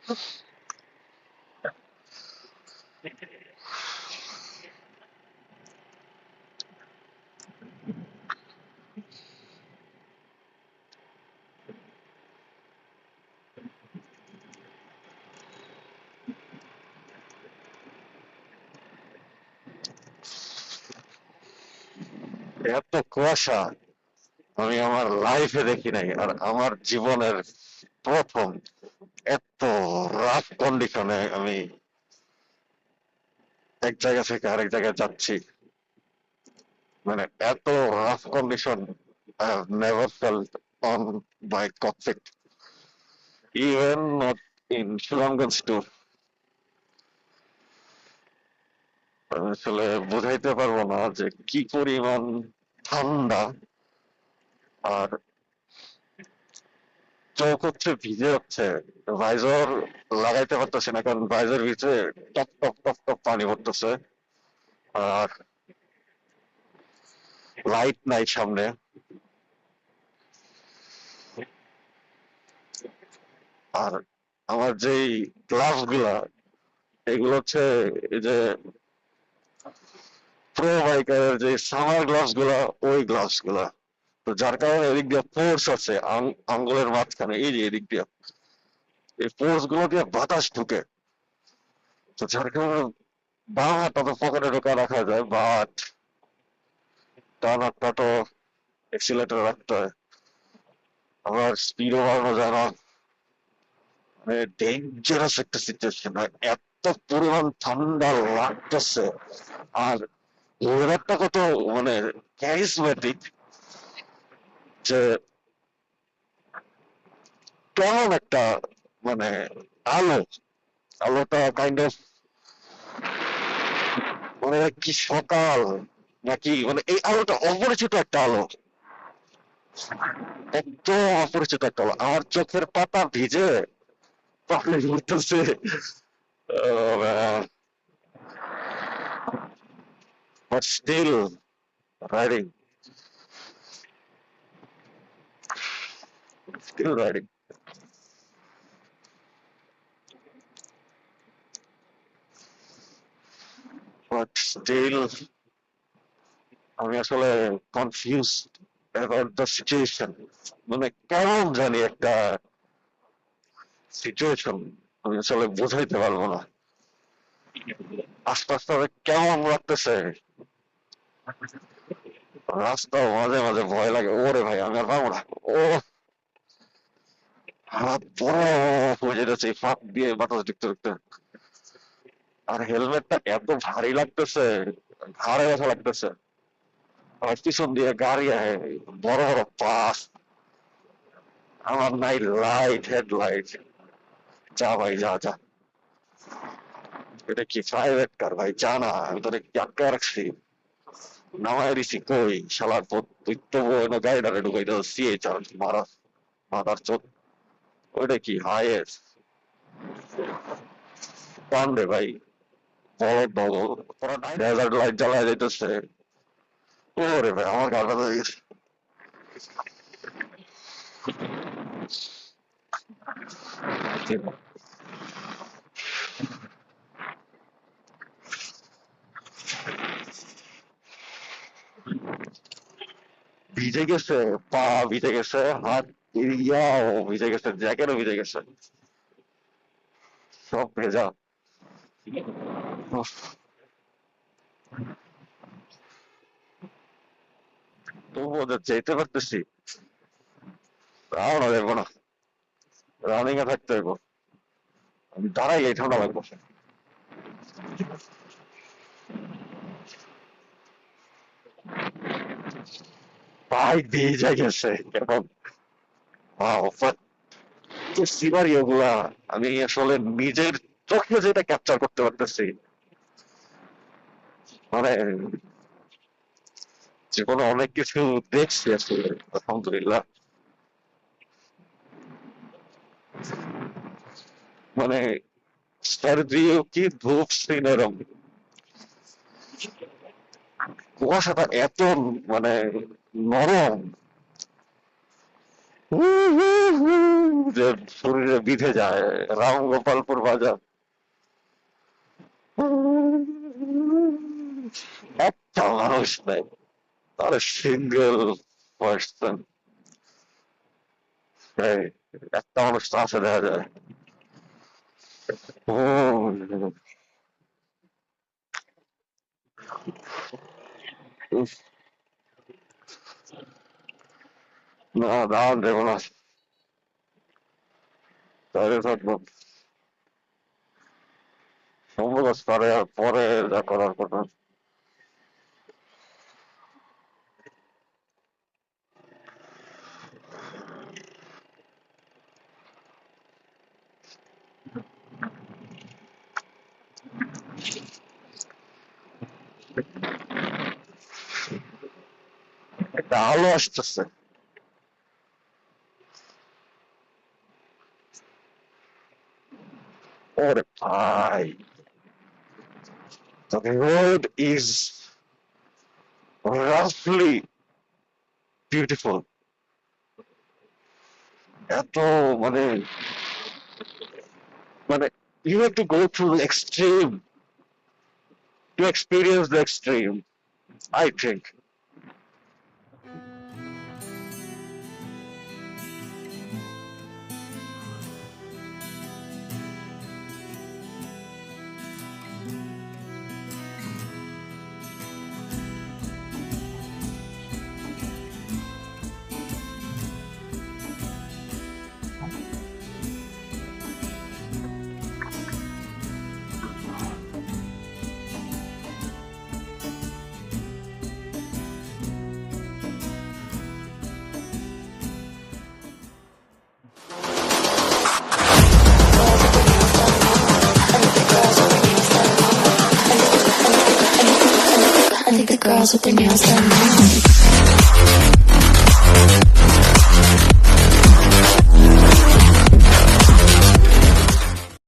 এত কুয়াশা আমি আমার লাইফে দেখি নাই, আর আমার জীবনের প্রথম এত রাফ কন্ডিশনে আমি এক জায়গা থেকে আরেক জায়গায় যাচ্ছি। মানে এত rough condition I have never felt on my cockpit, even not in Sulamganj tour. আমি আসলে বুঝাইতে পারবো না যে কি পরিমাণ ঠান্ডা। আর চোখ হচ্ছে ভিজে যাচ্ছে, ভাইজর লাগাইতে পারতেছে না, কারণ ভাইজর ভিজে টপ টপ টপ টপ পানি পড়তেছে। আর লাইট নাই সামনে। আর আমার যেই গ্লাভস গুলা, এগুলো হচ্ছে এই যে প্রো বাইকারের যে সামার গ্লাভস গুলা, ওই গ্লাভস গুলা। তো যার কারণে এদিক দিয়ে ফোর্স আছে আঙ্গুলের মাঝখানে, এই যে এদিক দিয়ে এই ফোর্স গুলো দিয়ে বাতাস ঢুকে। তো যার কারণে বাম হাতটা তো পকেটে ঢোকা রাখা যায়, বাট ডান হাতটা তো এক্সিলেটর রাখতে হয়। আবার স্পিডও বাড়ানো যায় না। মানে ডেঞ্জারাস একটা সিচুয়েশন। এত পরিমাণ ঠান্ডা লাগতেছে। আর ওয়েদারটা কত মানে ক্যারিসমেটিক, যে কেমন একটা মানে আলো, আলোটা কাইন্ড অফ মানে কি সকাল নাকি, মানে এই আলোটা অপরিচিত একটা আলো, একদম অপরিচিত একটা আলো। আমার চোখের পাতা ভিজে পানি ঘুরতেছে। But still riding, still riding. But still আমি আসলে কনফিউজ অ্যাবাউট দ্য সিচুয়েশন। মানে কেমন জানি একটা সিচুয়েশন, আমি আসলে বোঝাইতে পারবো না। আস্তে আস্তে কেমন লাগতেছে, রাস্তা মাঝে মাঝে ভয় লাগে। ওরে ভাই আমি আর পাবো না। ও হাত বরফ হয়ে যেতেছে এই ফাঁক দিয়ে বাতাস ঢুকতে ঢুকতে। আর হেলমেটটা এত ভারী লাগতেছে, ঘাড়ে ব্যথা লাগতেছে। আর পিছন দিয়ে গাড়ি আহে, বড় বড় পাস। আমার নাই লাইট, হেডলাইট। যা ভাই যা যা, এটা কি প্রাইভেট কার ভাই? জানা আমি তোরে আটকে রাখছি, নামায় দিছি কই শালার পথ, তুই তো গাড়িটারে ঢুকাই দাও সিএইচআর মারা মাদার চোদ। ওইটা কি হাইয়েস্ট পান রে ভাই, বলদ বলদ। ডেজার্ট লাইট জ্বালায় যাইতেছে। ওরে ভাই আমার গাড়িটা তো গেছে। ভিজে গেছে, পা ভিজে গেছে, হাত ইয়াও ভিজে গেছে, জ্যাকেটও ভিজে গেছে, সব ভেজা। উফ, তবুও যে যেতে পারতেছি, তাও না দেখবো না, রানিং এ থাকতে হইব। আমি দাঁড়াইলে ঠান্ডা লাগবো। পাই ভিজে গেছে এখন। যে সিনারিও গুলা আমি আসলে নিজের চোখে যেটা ক্যাপচার করতে পারতেছি, মানে জীবনে অনেক কিছু দেখছি আসলে, আলহামদুলিল্লাহ। মানে সার্দিও কি ধূপ সিনেরম, কুয়াশাটা এত মানে নরম, যে শরীরে বিঁধে যায়, রাম গোপালপুর বাজার। একটা মানুষ নেই, তাহলে সিঙ্গেল পার্সন, একটা মানুষ তো আছে দেখা যায়। উফ, না দাওয়াত দেবো না, তাহলে থাকবো সম্ভব পরে, আর পরে যা করার কথা। একটা আলো আসতেছে। ওরে ভাই, the road is roughly beautiful. এত মানে, মানে you have to go through the extreme to experience the extreme, I think. I think the girls with their nails done now.